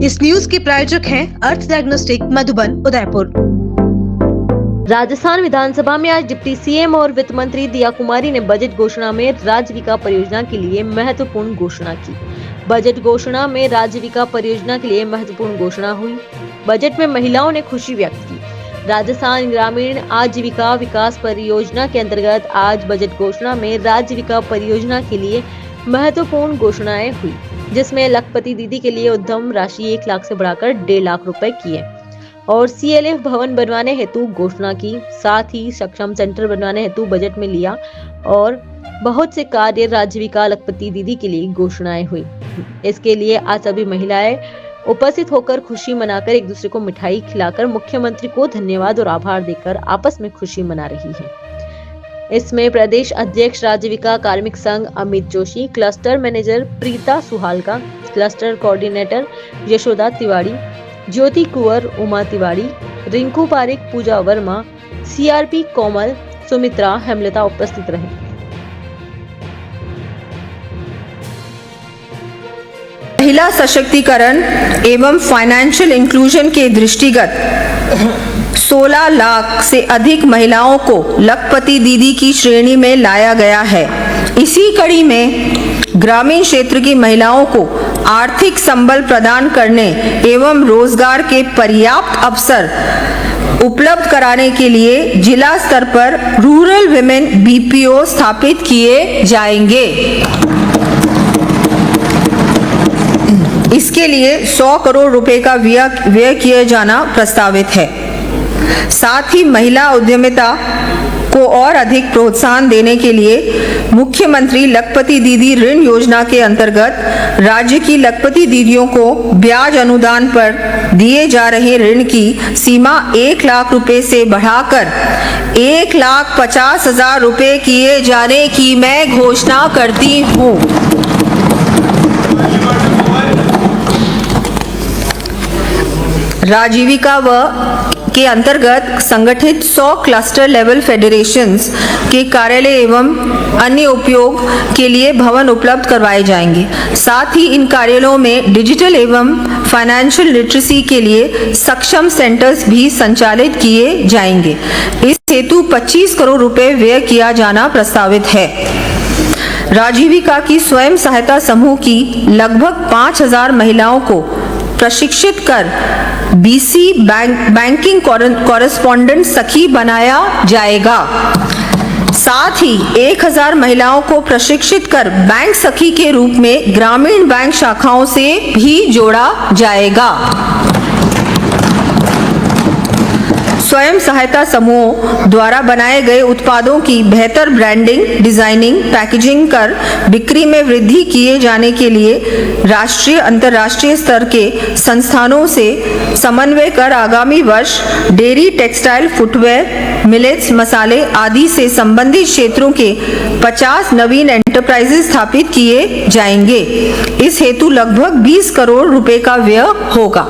इस न्यूज के प्रायोजक हैं अर्थ डायग्नोस्टिक मधुबन उदयपुर। राजस्थान विधानसभा में आज डिप्टी सीएम और वित्त मंत्री दिया कुमारी ने बजट घोषणा में राजविका परियोजना के लिए महत्वपूर्ण घोषणा की। बजट घोषणा में राजविका परियोजना के लिए महत्वपूर्ण घोषणा हुई। बजट में महिलाओं ने खुशी व्यक्त की। राजस्थान ग्रामीण आजीविका विकास परियोजना के अंतर्गत आज बजट घोषणा में राजविका परियोजना के लिए महत्वपूर्ण घोषणाएं हुई, जिसमें लखपति दीदी के लिए उद्यम राशि 1 लाख से बढ़ाकर 1.5 लाख रुपए की है और CLF भवन बनवाने हेतु घोषणा की। साथ ही सक्षम सेंटर बनवाने हेतु बजट में लिया और बहुत से कार्य राजविका लखपति दीदी के लिए घोषणाएं हुई। इसके लिए आज सभी महिलाएं उपस्थित होकर खुशी मनाकर एक दूसरे को मिठाई खिलाकर मुख्यमंत्री को धन्यवाद और आभार देकर आपस में खुशी मना रही है। इसमें प्रदेश अध्यक्ष राजविका कार्मिक संघ Amit Joshi, cluster manager Preeta Suhalka, cluster coordinator Yashoda Tiwari, Jyoti Kunwar, Uma Tiwari, Rinku Pareek, Pooja Verma, CRP Komal, Sumitra, Hemlata उपस्थित रहे। महिला सशक्तिकरण एवं फाइनेंशियल इंक्लूजन के दृष्टिगत 16 लाख से अधिक महिलाओं को लखपति दीदी की श्रेणी में लाया गया है। इसी कड़ी में ग्रामीण क्षेत्र की महिलाओं को आर्थिक संबल प्रदान करने एवं रोजगार के पर्याप्त अवसर उपलब्ध कराने के लिए जिला स्तर पर रूरल विमेन BPO स्थापित किए जाएंगे। इसके लिए 100 करोड़ रुपए का व्यय किया जाना प्रस्तावित है। साथ ही महिला उद्यमिता को और अधिक प्रोत्साहन देने के लिए मुख्यमंत्री लखपति दीदी ऋण योजना के अंतर्गत राज्य की लखपति दीदियों को ब्याज अनुदान पर दिए जा रहे ऋण की सीमा 1 लाख रुपए से बढ़ाकर 1,50,000 रुपए किए जाने की मैं घोषणा करती हूँ। राजीविका के अंतर्गत संगठित 100 क्लस्टर लेवल फेडरेशंस के कार्यालय एवं अन्य उपयोग के लिए भवन उपलब्ध करवाए जाएंगे। साथ ही इन कार्यालयों में डिजिटल एवं फाइनेंशियल लिटरेसी के लिए सक्षम सेंटर्स भी संचालित किए जाएंगे। इस हेतु 25 करोड़ रुपए व्यय किया जाना प्रस्तावित है। राजीविका की स्वयं सहायता समूह की लगभग 5,000 महिलाओं को प्रशिक्षित कर BC बैंकिंग कॉरेस्पॉन्डेंट सखी बनाया जाएगा। साथ ही 1,000 महिलाओं को प्रशिक्षित कर बैंक सखी के रूप में ग्रामीण बैंक शाखाओं से भी जोड़ा जाएगा। स्वयं सहायता समूह द्वारा बनाए गए उत्पादों की बेहतर ब्रांडिंग, डिजाइनिंग, पैकेजिंग कर बिक्री में वृद्धि किए जाने के लिए राष्ट्रीय अंतर्राष्ट्रीय स्तर के संस्थानों से समन्वय कर आगामी वर्ष डेयरी, टेक्सटाइल, फुटवेयर, मिलेट्स, मसाले आदि से संबंधित क्षेत्रों के 50 नवीन एंटरप्राइजेस स्थापित किए जाएंगे। इस हेतु लगभग 20 करोड़ रुपए का व्यय होगा।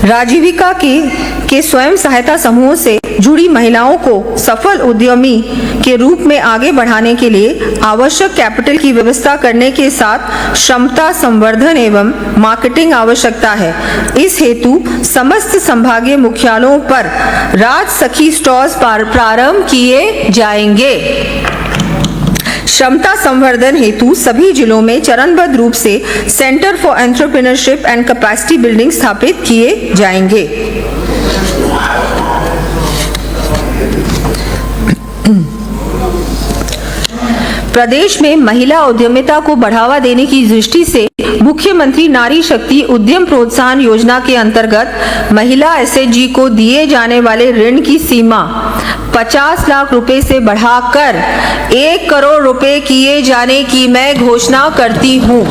राजीविका के स्वयं सहायता समूह से जुड़ी महिलाओं को सफल उद्यमी के रूप में आगे बढ़ाने के लिए आवश्यक कैपिटल की व्यवस्था करने के साथ क्षमता संवर्धन एवं मार्केटिंग आवश्यकता है। इस हेतु समस्त संभागीय मुख्यालयों पर राज सखी स्टोर्स प्रारंभ किए जाएंगे। क्षमता संवर्धन हेतु सभी जिलों में चरणबद्ध रूप से centre for entrepreneurship and capacity building स्थापित किए जाएंगे। प्रदेश में महिला उद्यमिता को बढ़ावा देने की दृष्टि से मुख्यमंत्री नारी शक्ति उद्यम प्रोत्साहन योजना के अंतर्गत महिला SHG को दिए जाने वाले ऋण की सीमा 50 लाख रुपए से बढ़ाकर 1 करोड़ रुपए किए जाने की मैं घोषणा करती हूँ।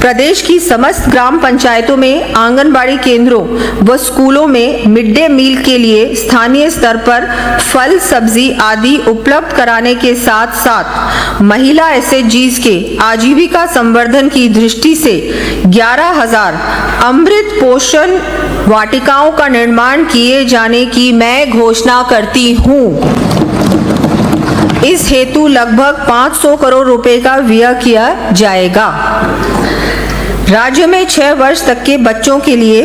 प्रदेश की समस्त ग्राम पंचायतों में आंगनबाड़ी केंद्रों व स्कूलों में मिड डे मील के लिए स्थानीय स्तर पर फल, सब्जी आदि उपलब्ध कराने के साथ साथ महिला SHGs के आजीविका संवर्धन की दृष्टि से 11,000 अमृत पोषण वाटिकाओं का निर्माण किए जाने की मैं घोषणा करती हूँ। इस हेतु लगभग 500 करोड़ रुपए का व्यय किया जाएगा। राज्य में 6 वर्ष तक के बच्चों के लिए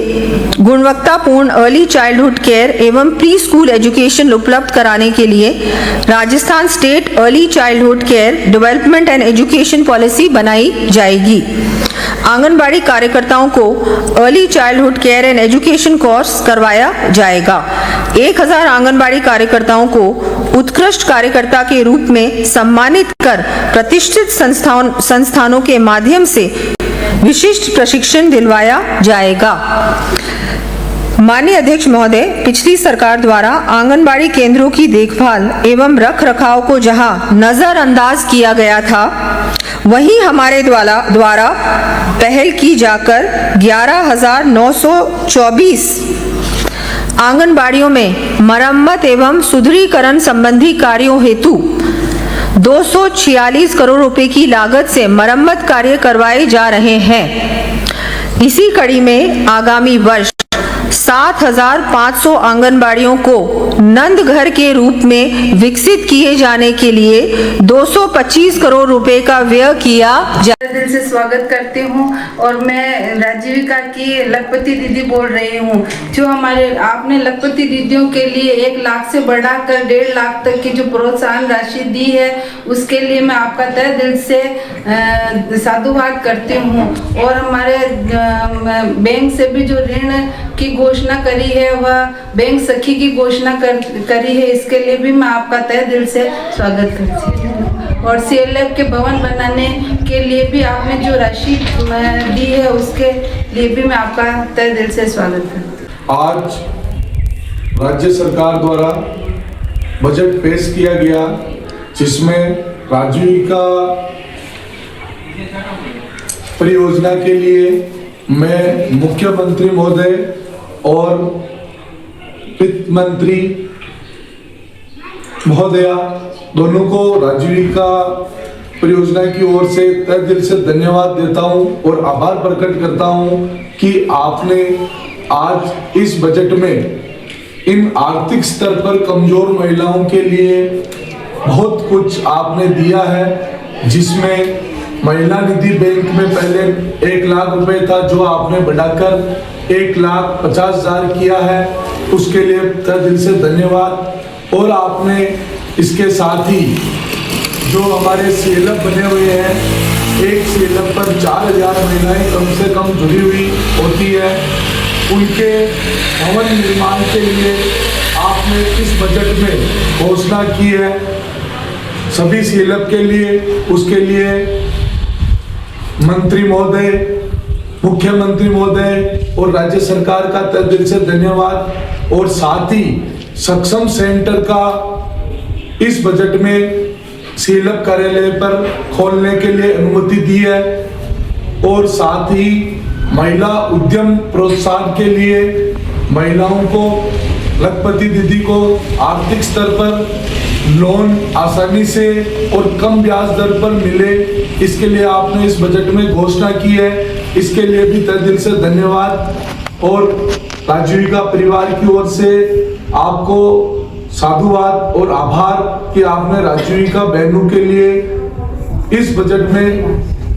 गुणवत्तापूर्ण अर्ली चाइल्डहुड केयर एवं प्री स्कूल एजुकेशन उपलब्ध कराने के लिए Rajasthan state early childhood care development and education policy बनाई जाएगी। आंगनबाड़ी कार्यकर्ताओं को early childhood care and education course करवाया जाएगा। 1000 आंगनबाड़ी कार्यकर्ताओं को उत्कृष्ट कार्यकर्ता के रूप में सम्मानित कर प्रतिष्ठित संस्थानों के माध्यम से विशिष्ट प्रशिक्षण दिलवाया जाएगा। माननीय अध्यक्ष महोदय, पिछली सरकार द्वारा आंगनबाड़ी केंद्रों की देखभाल एवं रखरखाव को जहां नजरअंदाज किया गया था, वहीं हमारे द्वारा पहल की जाकर 11,924 आंगनबाड़ियों में मरम्मत एवं सुदृढ़ीकरण संबंधी कार्यों हेतु 246 करोड़ रुपए की लागत से मरम्मत कार्य करवाए जा रहे हैं। इसी कड़ी में आगामी वर्ष 7,500 आंगनबाड़ियों को नंद घर के रूप में विकसित किए जाने के लिए 225 करोड़ रुपए का व्यय किया जाए। दिल से स्वागत करती हूँ और मैं राजीविका की लखपति दीदी बोल रही हूँ। जो हमारे आपने लखपति दीदियों के लिए 1 लाख से बढ़ाकर 1.5 लाख तक की जो प्रोत्साहन राशि दी है, उसके लिए मैं आपका तहे दिल से साधुवाद करती हूँ। और हमारे बैंक से भी जो ऋण की घोषणा करी है, वह बैंक सखी की घोषणा करी है, इसके लिए भी मैं आपका तहे दिल से स्वागत करती हूँ। और CLF के भवन बनाने के लिए भी आपने जो राशि दी है, उसके लिए भी मैं आपका तहे दिल से स्वागत करती हूँ। आज राज्य सरकार द्वारा बजट पेश किया गया, जिसमें राजीविका परियोजना के लिए मैं मुख्यमंत्री महोदय और वित्त मंत्री महोदया दोनों को राजीविका परियोजना की ओर से तहे दिल से धन्यवाद देता हूं और आभार प्रकट करता हूं कि आपने आज इस बजट में इन आर्थिक स्तर पर कमजोर महिलाओं के लिए बहुत कुछ आपने दिया है, जिसमें महिला निधि बैंक में पहले 1 लाख रुपए था, जो आपने बढ़ाकर 1,50,000 किया है, उसके लिए तहे दिल से धन्यवाद। और आपने इसके साथ ही जो हमारे CLF बने हुए हैं, एक CLF पर 4,000 महिलाएं कम से कम जुड़ी हुई होती है, उनके भवन निर्माण के लिए आपने इस बजट में घोषणा की है सभी CLF के लिए। उसके लिए मंत्री महोदय, मुख्यमंत्री महोदय और राज्य सरकार का तहे दिल से धन्यवाद। और साथ ही सक्षम सेंटर का इस बजट में CLF कार्यालय पर खोलने के लिए अनुमति दी है। और साथ ही महिला उद्यम प्रोत्साहन के लिए महिलाओं को, लखपति दीदी को आर्थिक स्तर पर लोन आसानी से और कम ब्याज दर पर मिले, इसके लिए आपने इस बजट में घोषणा की है, इसके लिए भी तहे दिल से धन्यवाद। और राजीविका परिवार की ओर से आपको साधुवाद और आभार कि आपने राजीविका बहनों के लिए इस बजट में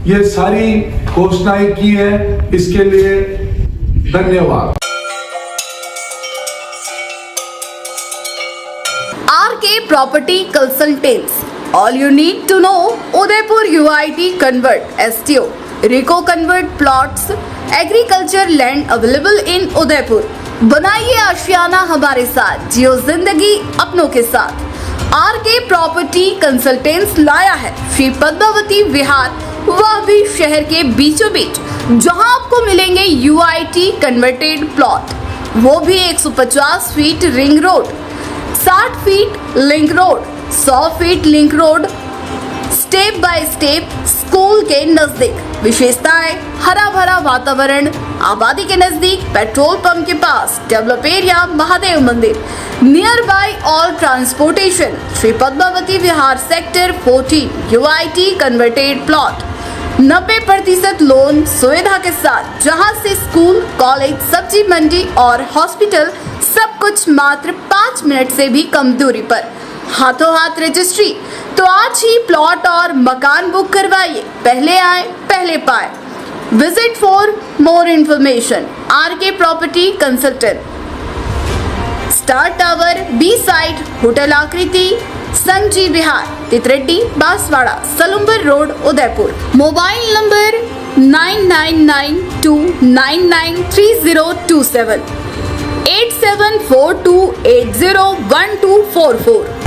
ये सारी घोषणाएं की है, इसके लिए धन्यवाद। RK Property Consultants. All you need to know: Udaipur UIT Convert STO, Rico Convert Plots, Agriculture Land available in Udaipur. बनाइए आशियाना हमारे साथ, जियो जिंदगी अपनों के साथ। RK Property Consultants लाया है श्री पद्मावती विहार, वह भी शहर के बीचों बीच, जहां आपको मिलेंगे UIT कन्वर्टेड प्लॉट, वो भी 150 feet ring road, 60 feet link road, 100 feet link road, step by step school के नजदीक। विशेषताएं: हरा भरा वातावरण, आबादी के नजदीक, पेट्रोल पंप के पास, डेवलप एरिया, महादेव मंदिर, near by all transportation. Shri Padmavati Vihar sector 14 UIT converted plot, 90% loan सुविधा के साथ, जहां से स्कूल, कॉलेज, सब्जी मंडी और हॉस्पिटल सब कुछ मात्र 5 मिनट से भी कम दूरी पर। हाथों हाथ रजिस्ट्री। तो आज ही प्लॉट और मकान बुक करवाइए, पहले आए पहले पाए। Visit for more information RK property consultant, star tower, B side, hotel Akriti, Sanji Vihar, Titardi, Banswara, Salumbar road, Udaipur. Mobile number 9992993027, 8742801244।